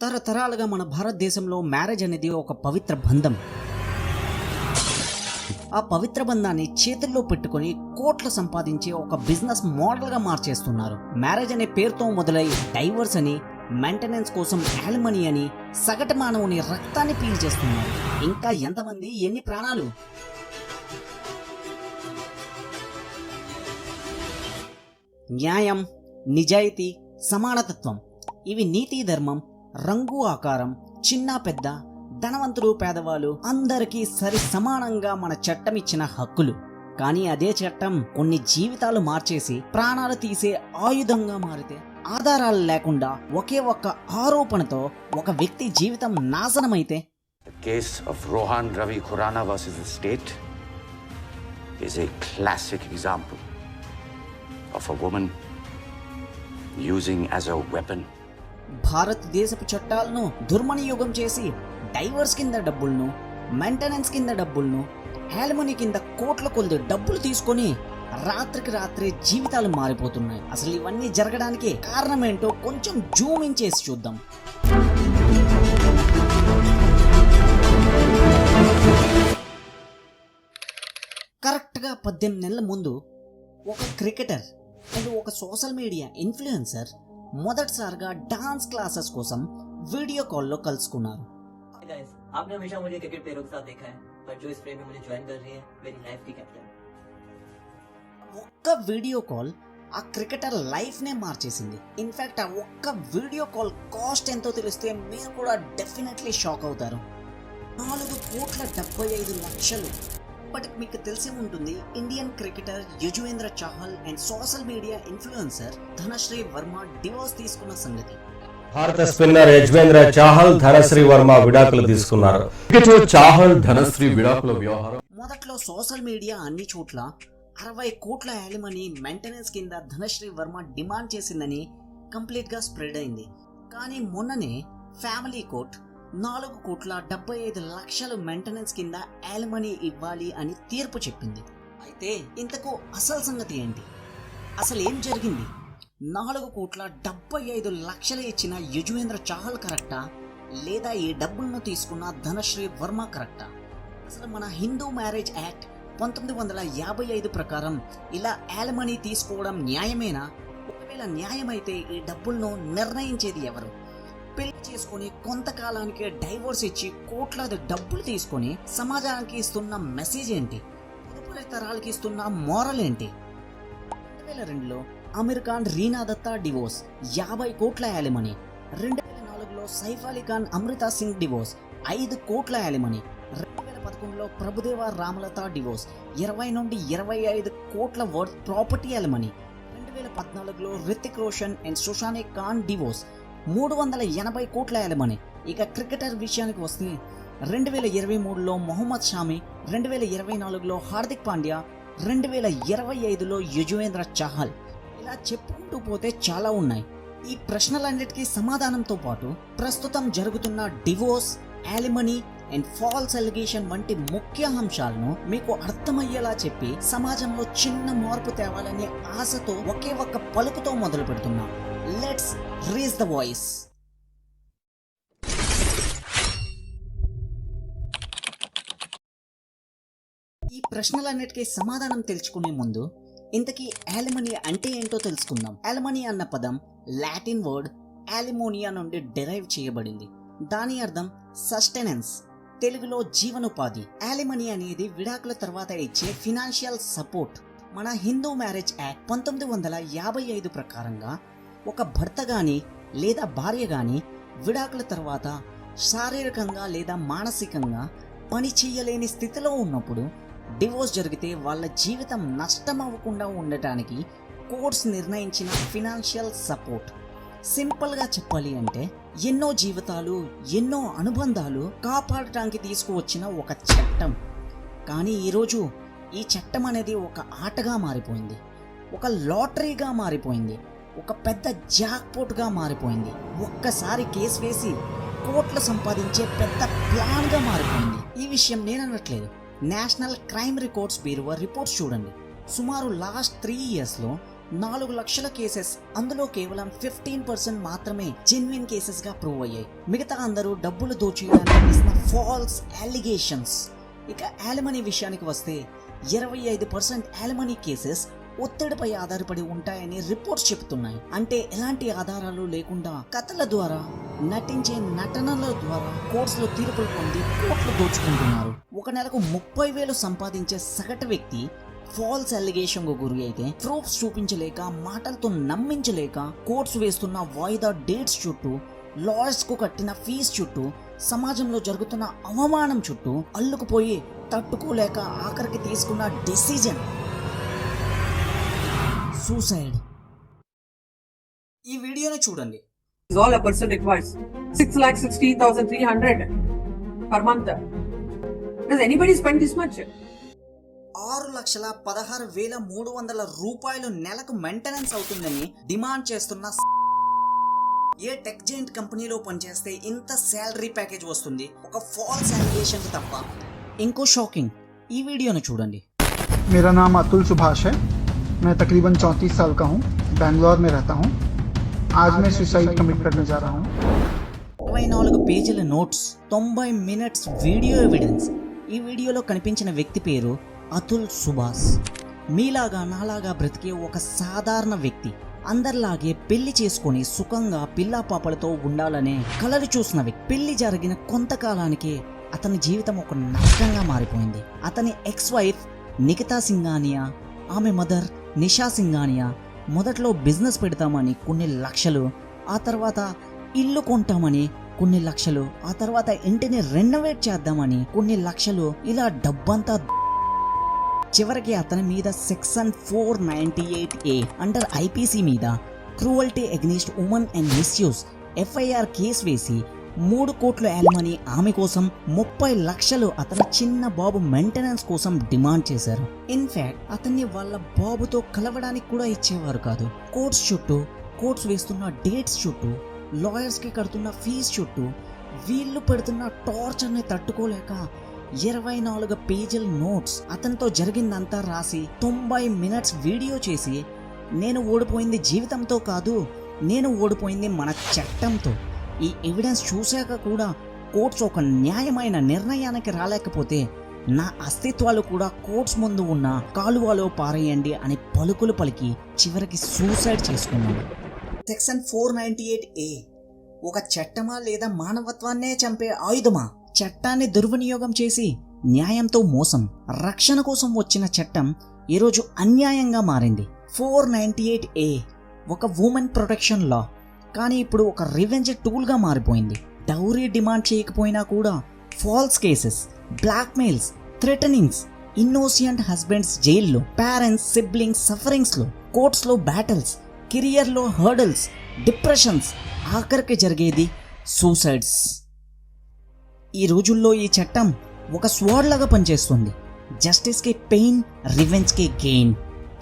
తరతరాలుగా మన భారతదేశంలో మ్యారేజ్ అనేది ఒక పవిత్ర బంధం. ఆ పవిత్ర బంధాన్ని చేతుల్లో పెట్టుకొని కోట్లు సంపాదించే ఒక బిజినెస్ మోడల్గా మార్చేస్తున్నారు. మ్యారేజ్ అనే పేరుతో మొదలై డైవర్స్ అని, మెయింటెనెన్స్ కోసం యాలిమనీ అని సగటు మానవుని రక్తాన్ని పీల్చేస్తున్నారు. ఇంకా ఎంతమంది, ఎన్ని ప్రాణాలు? న్యాయం, నిజాయితీ, సమానతత్వం ఇవి నీతి, ధర్మం, రంగు, ఆకారం, చిన్న పెద్ద, ధనవంతులు, పేదవాళ్ళు అందరికీ సరి సమానంగా మన చట్టం ఇచ్చిన హక్కులు. కానీ అదే చట్టం కొన్ని జీవితాలు మార్చేసి ప్రాణాలు తీసే ఆయుధంగా మారితే, ఆధారాలు లేకుండా ఒకే ఒక్క ఆరోపణతో ఒక వ్యక్తి జీవితం నాశనమైతే. The case of Rohan Ravi Khurana versus the state is a classic example of a woman using as a weapon. భారతదేశపు చట్టాలను దుర్వినియోగం చేసి డైవర్స్ కింద డబ్బులను, మెయింటెనెన్స్ కింద డబ్బులను, యాలిమనీ కింద కోట్ల కొద్ది డబ్బులు తీసుకొని రాత్రికి రాత్రి జీవితాలు మారిపోతున్నాయి. అసలు ఇవన్నీ జరగడానికి కారణం ఏంటో కొంచెం జూమింగ్ చేసి చూద్దాం. కరెక్ట్గా 18 నెలల ముందు ఒక క్రికెటర్ అండ్ ఒక సోషల్ మీడియా ఇన్ఫ్లుయెన్సర్ మొదటిసారిగా డాన్స్ క్లాసెస్ కోసం వీడియో కాల్లో కలుసుకున్నారు. आपने हमेशा मुझे क्रिकेट प्लेयरों के साथ देखा है, पर जो इस फ्रेम में मुझे ज्वाइन कर रही है मेरी लाइफ की कैप्टन. ఒక్క వీడియో కాల్ ఆ క్రికెటర్ లైఫ్ నే మార్చేసింది. ఇన్ఫాక్ట్ ఆ ఒక్క వీడియో కాల్ కాస్ట్ ఎంతో తెలిస్తే మీరు కూడా డెఫినెట్లీ షాక్ అవుతారు. 4,75,00,000. బట్ మీకు తెలిసి ఉంటుంది, Indian cricketer Yuzvendra Chahal and social media influencer Dhanashree Varma divorce తీసుకున్న సంగతి. భారత స్పిన్నర్ యజ్వేంద్ర చాహల్, ధనశ్రీ వర్మ విడాకులు తీసుకున్నారు. చాహల్, ధనశ్రీ విడాకుల వ్యవహారం మొదట్లో సోషల్ మీడియా అన్ని చోట్ల 60 కోట్ల యాలిమనీ మెయింటెనెన్స్ కింద ధనశ్రీ వర్మ డిమాండ్ చేసిందని కంప్లీట్ గా స్ప్రెడ్ అయింది. కానీ మొన్ననే ఫ్యామిలీ కోర్ట్ 4,75,00,000 మెయింటెనెన్స్ కింద యాలిమనీ ఇవ్వాలి అని తీర్పు చెప్పింది. అయితే ఇంతకు అసలు సంగతి ఏంటి? అసలు ఏం జరిగింది? 4,75,00,000 ఇచ్చిన యుజ్వేంద్ర చాహల్ కరెక్టా, లేదా ఈ డబ్బులను తీసుకున్న ధనశ్రీ వర్మ కరెక్టా? అసలు మన హిందూ మ్యారేజ్ యాక్ట్ 1955 ప్రకారం ఇలా యాలిమనీ తీసుకోవడం న్యాయమేనా? ఒకవేళ న్యాయమైతే ఈ డబ్బులను నిర్ణయించేది ఎవరు? పెళ్లి చేసుకుని కొంతకాలానికి డైవోర్స్ ఇచ్చి కోట్లాది డబ్బులు తీసుకొని సమాజానికి ఇస్తున్న మెసేజ్ ఏంటి? తదుపరి తరాలకి ఇస్తున్న మోరల్ ఏంటి? 2002లో అమీర్ ఖాన్, రీనా దత్తా డివోర్స్ 50 కోట్ల యాలిమనీ. 2004లో సైఫ్ అలీ ఖాన్, అమృతా సింగ్ డివోర్స్ 5 కోట్ల యాలిమనీ. 2011లో ప్రభుదేవా రామలత డివోర్స్ 20 నుండి 25 కోట్ల వర్త్ ప్రాపర్టీ యాలిమనీ. 2014లో రితిక్ రోషన్ అండ్ సుషానే ఖాన్ డివోర్స్ 380 కోట్ల యాలిమనీ. ఇక క్రికెటర్ విషయానికి వస్తే 2023లో మొహమ్మద్ షామి, 2024లో హార్దిక్ పాండ్యా, 2025లో యుజ్వేంద్ర చాహల్. ఇలా చెప్పుకుంటూ పోతే చాలా ఉన్నాయి. ఈ ప్రశ్నలన్నిటికీ సమాధానంతో పాటు ప్రస్తుతం జరుగుతున్న divorce, alimony and false allegation వంటి ముఖ్య అంశాలను మీకు అర్థమయ్యేలా చెప్పి సమాజంలో చిన్న మార్పు తేవాలనే ఆశతో ఒకే ఒక్క పలుకుతో మొదలు పెడుతున్నాం. Let's raise the voice. ఈ ప్రశ్నలన్నిటికీ సమాధానం తెలుసుకునే ముందు ఇంతకీ యాలిమనీ అంటే ఏంటో తెలుసుకుందాం. యాలిమనీ అన్న పదం లాటిన్ వర్డ్ యాలిమోనియా నుండి డెరైవ్ చేయబడింది. దాని అర్థం సస్టెనెన్స్, తెలుగులో జీవనోపాధి. యాలిమనీ అనేది విడాకుల తర్వాత ఇచ్చే ఫినాన్షియల్ సపోర్ట్. మన హిందూ మ్యారేజ్ యాక్ట్ 1955 ప్రకారంగా ఒక భర్త గాని లేదా భార్య గాని విడాకుల తర్వాత శారీరకంగా లేదా మానసికంగా పని చేయలేని స్థితిలో ఉన్నప్పుడు డివోర్స్ జరిగితే వాళ్ళ జీవితం నష్టం అవ్వకుండా ఉండటానికి కోర్ట్స్ నిర్ణయించిన ఫినాన్షియల్ సపోర్ట్. సింపుల్గా చెప్పాలి అంటే ఎన్నో జీవితాలు, ఎన్నో అనుబంధాలు కాపాడటానికి తీసుకువచ్చిన ఒక చట్టం. కానీ ఈరోజు ఈ చట్టం అనేది ఒక ఆటగా మారిపోయింది, ఒక లాటరీగా మారిపోయింది, ఒక పెద్ద జాక్పాట్గా మారిపోయింది. ఒక్కసారి కేసు వేసి కోట్లు సంపాదించే పెద్ద ప్లాన్గా మారిపోయింది. ఈ విషయం నేను అనట్లేదు, national crime records bureau reports చూడండి. సుమారు లాస్ట్ 3 yearsలో 4 లక్షల కేసెస్, అందులో కేవలం 15% మాత్రమే జెన్యున్ కేసెస్ గా ప్రూవ్ అయ్యాయి. మిగతా అందరూ డబ్బులు దోచేయడానికి వేసిన ఫాల్స్ అలిగేషన్స్. ఇక యాలిమనీ విషయానికి వస్తే 25% యాలిమనీ కేసెస్ ఒత్తిడిపై ఆధారపడి ఉంటాయని రిపోర్ట్స్ చెబుతున్నాయి. అంటే ఎలాంటి ఆధారాలు లేకుండా కథల ద్వారా, నటించే నటనల ద్వారా కోర్టులో తీర్పులు పొంది కోట్లు దోచుకుంటున్నారు. ఒక నెలకు 30,000 సంపాదించే సగటు వ్యక్తి ఫాల్స్ అలిగేషన్ కు గురి అయితే ప్రూఫ్స్ చూపించలేక, మాటలతో నమ్మించలేక కోర్ట్స్ వేస్తున్న వాయిదా డేట్స్ చుట్టూ, లాయర్స్ కు కట్టిన ఫీజు చుట్టూ, సమాజంలో జరుగుతున్న అవమానం చుట్టూ అల్లుకుపోయి తట్టుకోలేక ఆఖరికి తీసుకున్న డెసిజన్ సూసైడ్. ఈ వీడియోని చూడండి. All a person requires 6,16,300 per month. Does anybody spend this much? 6,16,300 రూపాయలు నెలకు మెయింటెనెన్స్ అవుతుందని డిమాండ్ చేస్తున్న ఏ టెక్ జైంట్ కంపెనీలో పనిచేస్తే ఇంత శాలరీ ప్యాకేజ్ వస్తుంది ఒక ఫాల్స్ అలిగేషన్ తప్ప? ఇంకో షాకింగ్, ఈ వీడియోను చూడండి. मेरा नाम अतुल सुभाष है. मैं तकरीबन 34 साल का हूँ. बेंगलोर में रहता हूँ. आज मैं सुसाइड कमिट करने जा रहा हूँ. 24 పేజీల నోట్స్, 90 మినిట్స్ వీడియో ఎవిడెన్స్. ఈ వీడియోలో కనిపించిన వ్యక్తి పేరు అతుల్ సుభాష్. మీలాగా నాలాగా బ్రతికే ఒక సాధారణ వ్యక్తి. అందరిలాగే పెళ్లి చేసుకుని సుఖంగా పిల్లా పాపలతో ఉండాలనే కలలు చూసిన వ్యక్తి. పెళ్లి జరిగిన కొంతకాలానికే అతని జీవితం ఒక నరకంగా మారిపోయింది. అతని ఎక్స్ వైఫ్ నిఖితా సింఘానియా, ఆమె మదర్ నిషా సింఘానియా మొదట్లో బిజినెస్ పెడతామని కొన్ని లక్షలు, ఆ తర్వాత ఇల్లు కొంటామని కొన్ని లక్షలు, ఆ తర్వాత ఇంటిని రెనోవేట్ చేద్దామని కొన్ని లక్షలు, ఇలా డబ్బంతా చివరికి అతని మీద సెక్షన్ 498A అండర్ ఐపీసీ మీద cruelty against women and misuse FIR case వేసి 3 కోట్ల యాలిమనీ ఆమె కోసం, 30 లక్షలు అతని చిన్న బాబు మెయింటెనెన్స్ కోసం డిమాండ్ చేశారు. ఇన్ఫాక్ట్ అతన్ని వాళ్ళ బాబుతో కలవడానికి కూడా ఇచ్చేవారు కాదు. కోర్ట్స్ చుట్టూ, కోర్ట్స్ వేస్తున్న డేట్స్ చుట్టూ, లాయర్స్ కి కడుతున్న ఫీజు చుట్టూ, వీళ్ళు పెడుతున్న టార్చర్ని తట్టుకోలేక 24 పేజీల నోట్స్, అతనితో జరిగిందంతా రాసి 90 మినిట్స్ వీడియో చేసి, నేను ఓడిపోయింది జీవితంతో కాదు, నేను ఓడిపోయింది మన చట్టంతో. ఈ ఎవిడెన్స్ చూశాక కూడా కోర్ట్స్ ఒక న్యాయమైన నిర్ణయానికి రాలేకపోతే నా అస్తిత్వాలు కూడా కోర్ట్స్ ముందు ఉన్న కాలువలో పారేయండి అని పలుకులు పలికి చివరికి సూసైడ్ చేసుకున్నాడు. సెక్షన్ 498A ఒక చట్టమా లేదా మానవత్వాన్నే చంపే ఆయుధమా? చట్టాన్ని దుర్వినియోగం చేసి న్యాయంతో మోసం, రక్షణ కోసం వచ్చిన చట్టం ఈరోజు అన్యాయంగా మారింది. 498A ఒక ఉమెన్ ప్రొటెక్షన్ లా, కానీ ఇప్పుడు ఒక రివెంజ్ టూల్గా మారిపోయింది. డౌరీ డిమాండ్ చేయకపోయినా కూడా false cases, blackmails, threatenings, innocent husbands జైల్లో, పేరెంట్స్ సిబ్లింగ్స్ సఫరింగ్స్లో, కోర్ట్స్లో బ్యాటిల్స్, కెరియర్లో హర్డల్స్, డిప్రెషన్స్, ఆఖరికి జరిగేది సూసైడ్స్. ఈ రోజుల్లో ఈ చట్టం ఒక స్వాడ్ లాగా పనిచేస్తుంది. జస్టిస్కి పెయిన్, రివెంజ్కి gain.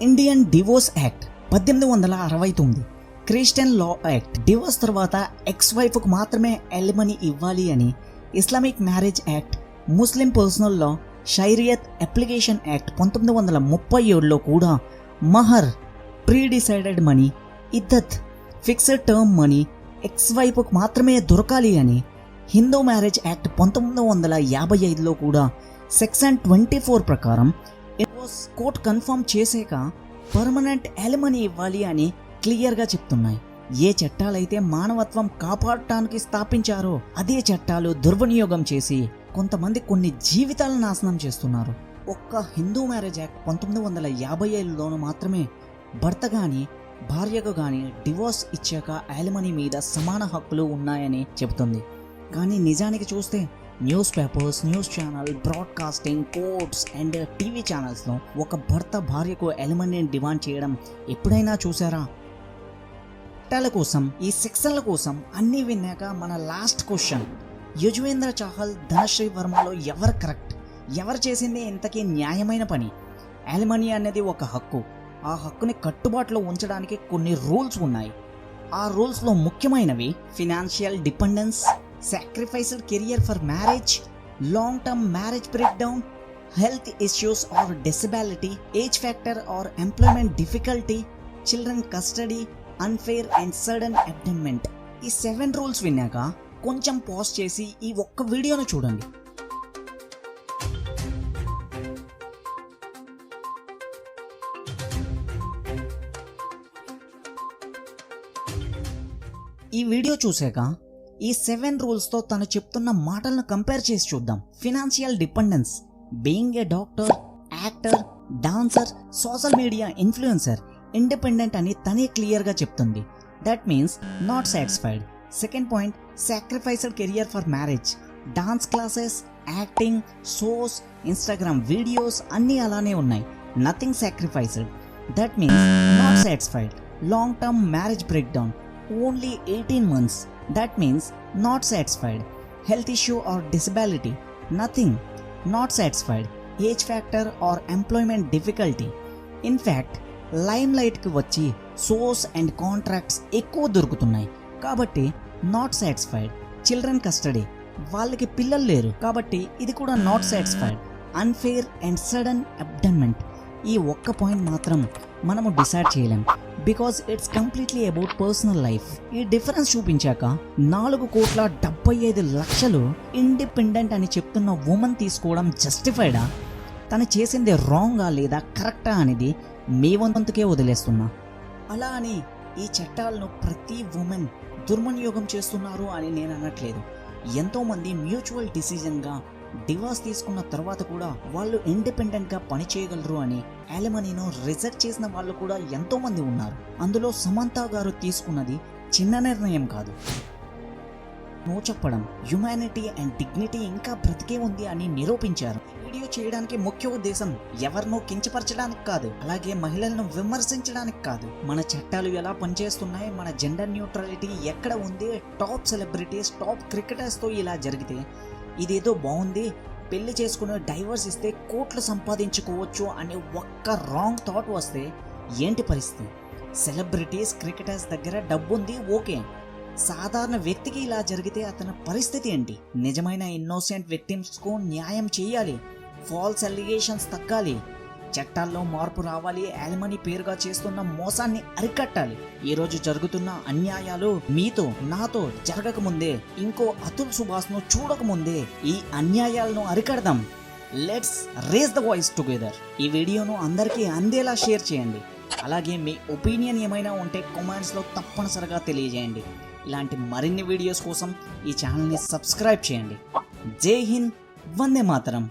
Indian divorce act 1869, Christian law act divorce తర్వాత ఎక్స్ వైఫ్కు మాత్రమే ఎలిమనీ ఇవ్వాలి అని, Islamic marriage act, Muslim personal law, Shariat application act 1937లో కూడా మహర్, ప్రీ డిసైడెడ్ మనీ, ఇద్దత్, ఫిక్స్డ్ టర్మ్ మనీ ఎక్స్ వైఫ్కు మాత్రమే దొరకాలి అని, హిందూ మ్యారేజ్ యాక్ట్ 1955లో కూడా సెక్షన్ 24 ప్రకారం కోర్ట్ కన్ఫర్మ్ చేసాక పర్మనెంట్ ఎలిమనీ ఇవ్వాలి అని క్లియర్గా చెప్తున్నాయి. ఏ చట్టాలైతే మానవత్వం కాపాడటానికి స్థాపించారో అదే చట్టాలు దుర్వినియోగం చేసి కొంతమంది కొన్ని జీవితాలను నాశనం చేస్తున్నారు. ఒక్క హిందూ మ్యారేజ్ యాక్ట్ 1955లోనూ మాత్రమే భర్త కానీ భార్యకు కానీ డివోర్స్ ఇచ్చాక యాలిమనీ మీద సమాన హక్కులు ఉన్నాయని చెబుతుంది. కానీ నిజానికి చూస్తే news papers, news channel, broadcasting, courts and TV ఛానల్స్లో ఒక భర్త భార్యకు యాలిమనీని డిమాండ్ చేయడం ఎప్పుడైనా చూసారా? చట్టాల కోసం, ఈ సెక్షన్ల కోసం అన్నీ విన్నాక మన లాస్ట్ క్వశ్చన్, యుజ్వేంద్ర చాహల్, ధనశ్రీ వర్మలో ఎవరు కరెక్ట్? ఎవరు చేసింది ఇంతకీ న్యాయమైన పని? యాలిమనీ అనేది ఒక హక్కు. ఆ హక్కుని కట్టుబాటులో ఉంచడానికి కొన్ని రూల్స్ ఉన్నాయి. ఆ రూల్స్లో ముఖ్యమైనవి financial dependence, sacrificed career for marriage, long-term marriage breakdown, health issues or disability, age factor or employment difficulty, children custody, unfair and sudden abandonment. ఈ 7 రూల్స్ విన్నాక కొంచెం పాజ్ చేసి ఈ ఒక్క వీడియోను చూడండి. ఈ వీడియో చూసాక ఈ 7 రూల్స్తో తను చెప్తున్న మాటలను కంపేర్ చేసి చూద్దాం. Financial dependence, being a doctor, actor, dancer, social media influencer, independent అని తనే క్లియర్గా చెప్తుంది. That means not satisfied. Second point, sacrificed career for marriage, dance classes, acting, shows, Instagram videos అన్నీ అలానే ఉన్నాయి. Nothing sacrificed. That means not satisfied. Long term marriage break down, only 18 months. That means not satisfied. Health issue or disability, nothing, not satisfied. Age factor or employment difficulty. In fact, limelight కి వచ్చి shows and contracts ఎక్కువ దొరుకుతున్నాయి కాబట్టి not satisfied. Children custody, వాళ్ళకి పిల్లలు లేరు కాబట్టి ఇది కూడా not satisfied. Unfair and sudden abandonment, ఈ ఒక్క పాయింట్ మాత్రం మనము డిసైడ్ చేయలేం because it's completely about personal life. ఈ డిఫరెన్స్ చూపించాక 4,75,00,000 ఇండిపెండెంట్ అని చెప్తున్న ఉమెన్ తీసుకోవడం జస్టిఫైడా? తను చేసింది రాంగా లేదా కరెక్టా అనేది మీ వంతుకే వదిలేస్తున్నా. అలా అని ఈ చట్టాలను ప్రతి ఉమెన్ దుర్వినియోగం చేస్తున్నారు అని నేను అనట్లేదు. ఎంతోమంది మ్యూచువల్ డిసిజన్గా డివోర్స్ తీసుకున్న తర్వాత కూడా వాళ్ళు ఇండిపెండెంట్గా పని చేయగలరు అని యాలిమనీను రిజెక్ట్ చేసిన వాళ్ళు కూడా ఎంతో మంది ఉన్నారు. అందులో సమంత గారు తీసుకున్నది చిన్న నిర్ణయం కాదు. నో చెప్పడం, హ్యుమానిటీ అండ్ డిగ్నిటీ ఇంకా బ్రతికే ఉంది అని నిరూపించారు. వీడియో చేయడానికి ముఖ్య ఉద్దేశం ఎవరినో కించపరచడానికి కాదు, అలాగే మహిళలను విమర్శించడానికి కాదు. మన చట్టాలు ఎలా పనిచేస్తున్నాయి, మన జెండర్ న్యూట్రాలిటీ ఎక్కడ ఉంది, టాప్ సెలబ్రిటీస్, టాప్ క్రికెటర్స్తో ఇలా జరిగితే ఇదేదో బాగుంది, పెళ్లి చేసుకుని డైవర్స్ ఇస్తే కోట్లు సంపాదించుకోవచ్చు అనే ఒక్క రాంగ్ థాట్ వస్తే ఏంటి పరిస్థితి? సెలబ్రిటీస్, క్రికెటర్స్ దగ్గర డబ్బుంది, ఓకే. సాధారణ వ్యక్తికి ఇలా జరిగితే అతని పరిస్థితి ఏంటి? నిజమైన ఇన్నోసెంట్ విక్టిమ్స్కు న్యాయం చేయాలి, ఫాల్స్ అలిగేషన్స్ తగ్గాలి, చట్టాల్లో మార్పు రావాలి, యాలిమనీ పేరుగా చేస్తున్న మోసాన్ని అరికట్టాలి. ఈరోజు జరుగుతున్న అన్యాయాలు మీతో నాతో జరగకముందే, ఇంకో అతుల్ సుభాష్ ను చూడకముందే ఈ అన్యాయాలను అరికడదాం. Let's raise the voice together. ఈ వీడియోను అందరికీ అందేలా షేర్ చేయండి. అలాగే మీ ఒపీనియన్ ఏమైనా ఉంటే కామెంట్స్లో తప్పనిసరిగా తెలియజేయండి. ఇలాంటి మరిన్ని వీడియోస్ కోసం ఈ ఛానల్ని సబ్స్క్రైబ్ చేయండి. జై హింద్, వందే మాతరం.